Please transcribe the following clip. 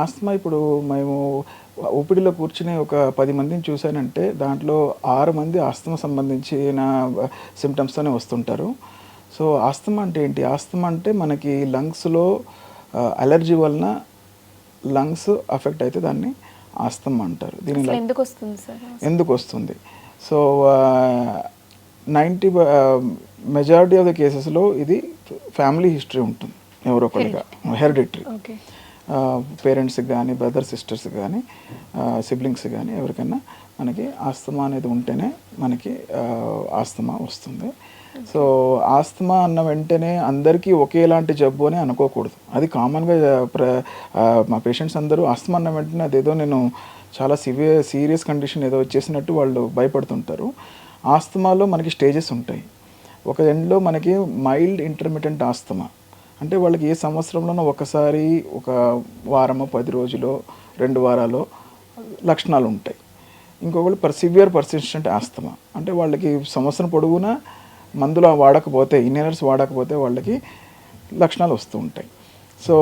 Asthma ఇప్పుడు మేము ఓపీడీలో కూర్చుని ఒక 10 మందిని చూశానంటే దాంట్లో 6 మంది ఆస్తమా సంబంధించిన సిమ్టమ్స్తోనే వస్తుంటారు. సో ఆస్తమా అంటే ఏంటి? ఆస్తమా అంటే మనకి లంగ్స్లో అలర్జీ వలన లంగ్స్ అఫెక్ట్ అయితే దాన్ని ఆస్తమా అంటారు. దీని ఎందుకు వస్తుంది సార్? ఎందుకు వస్తుంది? సో 90 మెజారిటీ ఆఫ్ ద కేసెస్లో ఇది ఫ్యామిలీ హిస్టరీ ఉంటుంది, ఎవరో ఒకరిగా హెరిడిటరీ. పేరెంట్స్కి కానీ బ్రదర్ సిస్టర్స్కి కానీ సిబ్లింగ్స్ కానీ ఎవరికైనా మనకి ఆస్తమా అనేది ఉంటేనే మనకి ఆస్తమా వస్తుంది. సో ఆస్తమా అన్న వెంటనే అందరికీ ఒకేలాంటి జబ్బు అని అనుకోకూడదు. అది కామన్గా మా పేషెంట్స్ అందరూ ఆస్తమా అన్న వెంటనే అదేదో నేను చాలా సీరియస్ కండిషన్ ఏదో వచ్చేసినట్టు వాళ్ళు భయపడుతుంటారు. ఆస్తమాలో మనకి స్టేజెస్ ఉంటాయి. ఒక ఎండ్లో మనకి మైల్డ్ ఇంటర్మిటెంట్ ఆస్తమా అంటే వాళ్ళకి ఏ సంవత్సరంలోనో ఒకసారి ఒక వారమో 10 రోజులో 2 వారాలు లక్షణాలు ఉంటాయి. ఇంకొకళ్ళు సివియర్ పర్సిస్టెంట్ ఆస్తమా అంటే వాళ్ళకి సంవత్సరం పొడవునా మందులు వాడకపోతే, ఇన్హేలర్స్ వాడకపోతే వాళ్ళకి లక్షణాలు వస్తూ ఉంటాయి. సో